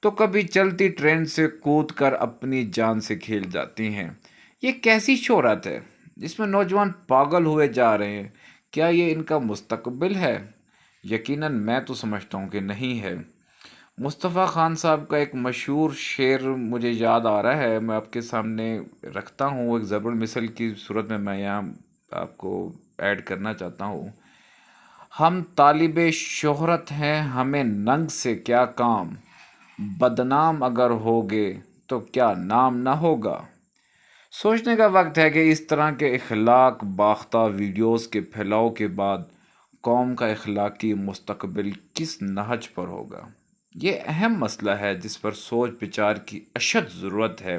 تو کبھی چلتی ٹرین سے کود کر اپنی جان سے کھیل جاتی ہیں۔ یہ کیسی شہرت ہے جس میں نوجوان پاگل ہوئے جا رہے ہیں؟ کیا یہ ان کا مستقبل ہے؟ یقیناً میں تو سمجھتا ہوں کہ نہیں ہے۔ مصطفیٰ خان صاحب کا ایک مشہور شعر مجھے یاد آ رہا ہے، میں آپ کے سامنے رکھتا ہوں، ایک ضرب المثل کی صورت میں یہاں آپ کو ایڈ کرنا چاہتا ہوں۔ ہم طالب شہرت ہیں، ہمیں ننگ سے کیا کام، بدنام اگر ہوگے تو کیا نام نہ ہوگا۔ سوچنے کا وقت ہے کہ اس طرح کے اخلاق باختہ ویڈیوز کے پھیلاؤ کے بعد قوم کا اخلاقی مستقبل کس نہج پر ہوگا۔ یہ اہم مسئلہ ہے جس پر سوچ بچار کی اشد ضرورت ہے۔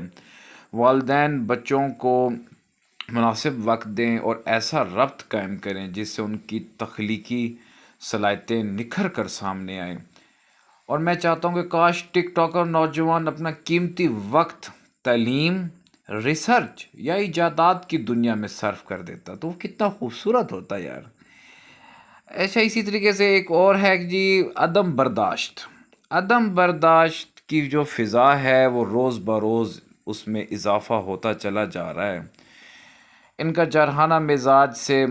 والدین بچوں کو مناسب وقت دیں اور ایسا ربط قائم کریں جس سے ان کی تخلیقی صلاحیتیں نکھر کر سامنے آئیں۔ اور میں چاہتا ہوں کہ کاش ٹک ٹاکر نوجوان اپنا قیمتی وقت تعلیم، ریسرچ یا ایجادات کی دنیا میں صرف کر دیتا تو وہ کتنا خوبصورت ہوتا یار۔ ایسا اسی طریقے سے ایک اور ہے جی، عدم برداشت۔ عدم برداشت کی جو فضا ہے وہ روز بروز اس میں اضافہ ہوتا چلا جا رہا ہے۔ ان کا جارحانہ مزاج سے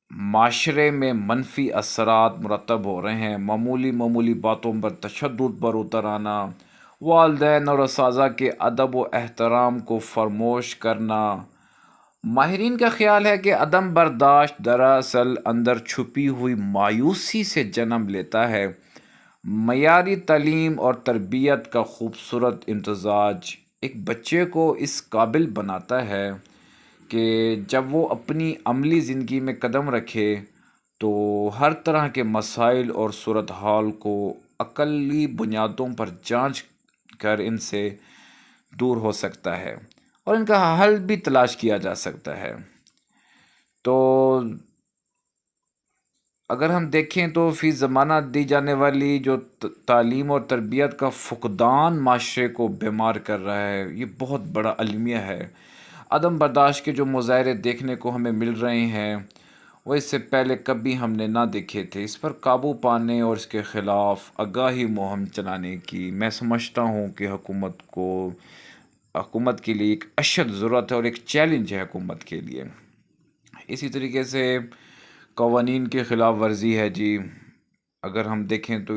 معاشرے میں منفی اثرات مرتب ہو رہے ہیں۔ معمولی باتوں پر تشدد پر اتر آنا، والدین اور اساتذہ کے ادب و احترام کو فراموش کرنا۔ ماہرین کا خیال ہے کہ عدم برداشت دراصل اندر چھپی ہوئی مایوسی سے جنم لیتا ہے۔ معیاری تعلیم اور تربیت کا خوبصورت امتزاج ایک بچے کو اس قابل بناتا ہے کہ جب وہ اپنی عملی زندگی میں قدم رکھے تو ہر طرح کے مسائل اور صورتحال کو عقلی بنیادوں پر جانچ کر ان سے دور ہو سکتا ہے اور ان کا حل بھی تلاش کیا جا سکتا ہے۔ تو اگر ہم دیکھیں تو فی زمانہ دی جانے والی جو تعلیم اور تربیت کا فقدان معاشرے کو بیمار کر رہا ہے، یہ بہت بڑا المیہ ہے۔ عدم برداشت کے جو مظاہرے دیکھنے کو ہمیں مل رہے ہیں وہ اس سے پہلے کبھی ہم نے نہ دیکھے تھے۔ اس پر قابو پانے اور اس کے خلاف آگاہی مہم چلانے کی میں سمجھتا ہوں کہ حکومت کے لیے ایک اشد ضرورت ہے اور ایک چیلنج ہے حکومت کے لیے۔ اسی طریقے سے قوانین کی خلاف ورزی ہے جی، اگر ہم دیکھیں تو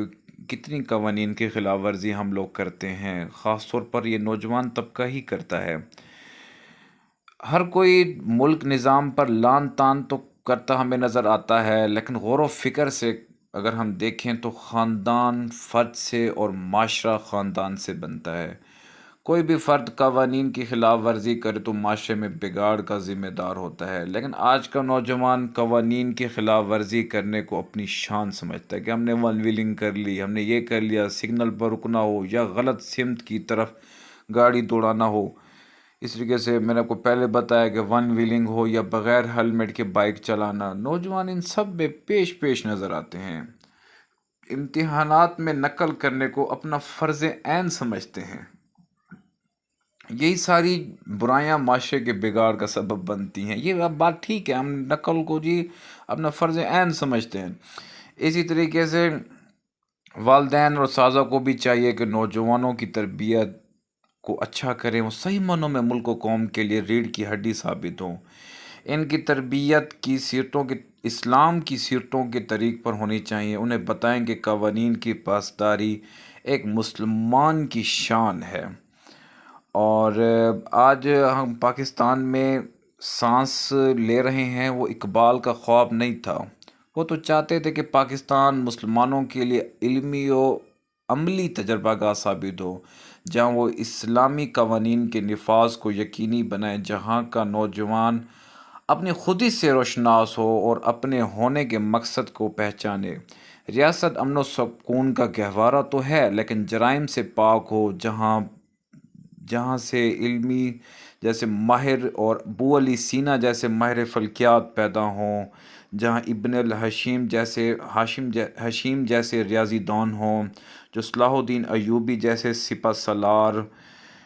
کتنی قوانین کی خلاف ورزی ہم لوگ کرتے ہیں، خاص طور پر یہ نوجوان طبقہ ہی کرتا ہے۔ ہر کوئی ملک نظام پر لان تان تو کرتا ہمیں نظر آتا ہے، لیکن غور و فکر سے اگر ہم دیکھیں تو خاندان فرد سے اور معاشرہ خاندان سے بنتا ہے۔ کوئی بھی فرد قوانین کی خلاف ورزی کرے تو معاشرے میں بگاڑ کا ذمہ دار ہوتا ہے، لیکن آج کا نوجوان قوانین کی خلاف ورزی کرنے کو اپنی شان سمجھتا ہے کہ ہم نے ون ویلنگ کر لی، ہم نے یہ کر لیا، سگنل پر رکنا ہو یا غلط سمت کی طرف گاڑی دوڑانا ہو۔ اس طریقے سے میں نے آپ کو پہلے بتایا کہ ون ویلنگ ہو یا بغیر ہیلمٹ کے بائک چلانا، نوجوان ان سب میں پیش نظر آتے ہیں۔ امتحانات میں نقل کرنے کو اپنا فرض عین سمجھتے ہیں۔ یہی ساری برائیاں معاشرے کے بگاڑ کا سبب بنتی ہیں۔ یہ بات ٹھیک ہے، ہم نقل کو جی اپنا فرض عین سمجھتے ہیں۔ اسی طریقے سے والدین اور اساتذہ کو بھی چاہیے کہ نوجوانوں کی تربیت کو اچھا کریں، وہ صحیح معنوں میں ملک و قوم کے لیے ریڑھ کی ہڈی ثابت ہوں۔ ان کی تربیت کی سیرتوں کے اسلام کی سیرتوں کے طریق پر ہونی چاہیے۔ انہیں بتائیں کہ قوانین کی پاسداری ایک مسلمان کی شان ہے۔ اور آج ہم پاکستان میں سانس لے رہے ہیں، وہ اقبال کا خواب نہیں تھا۔ وہ تو چاہتے تھے کہ پاکستان مسلمانوں کے لیے علمی و عملی تجربہ گاہ ثابت ہو، جہاں وہ اسلامی قوانین کے نفاذ کو یقینی بنائے، جہاں کا نوجوان اپنی خودی سے روشناس ہو اور اپنے ہونے کے مقصد کو پہچانے۔ ریاست امن و سکون کا گہوارہ تو ہے، لیکن جرائم سے پاک ہو، جہاں سے علمی جیسے ماہر اور ابو علی سینا جیسے ماہر فلکیات پیدا ہوں، جہاں ابن الحشیم حشیم جیسے ریاضی دان ہوں، جو صلاح الدین ایوبی جیسے سپہ سالار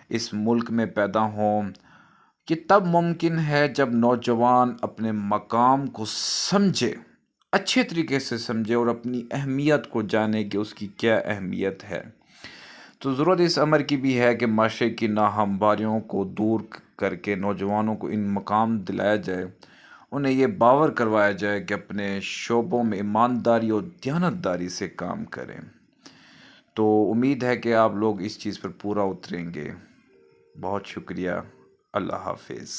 اس ملک میں پیدا ہوں۔ یہ تب ممکن ہے جب نوجوان اپنے مقام کو سمجھے، اچھے طریقے سے سمجھے اور اپنی اہمیت کو جانے کہ اس کی کیا اہمیت ہے۔ تو ضرورت اس امر کی بھی ہے کہ معاشرے کی ناہمواریوں کو دور کر کے نوجوانوں کو ان مقام دلایا جائے، انہیں یہ باور کروایا جائے کہ اپنے شعبوں میں ایمانداری اور دیانتداری سے کام کریں۔ تو امید ہے کہ آپ لوگ اس چیز پر پورا اتریں گے۔ بہت شکریہ۔ اللہ حافظ۔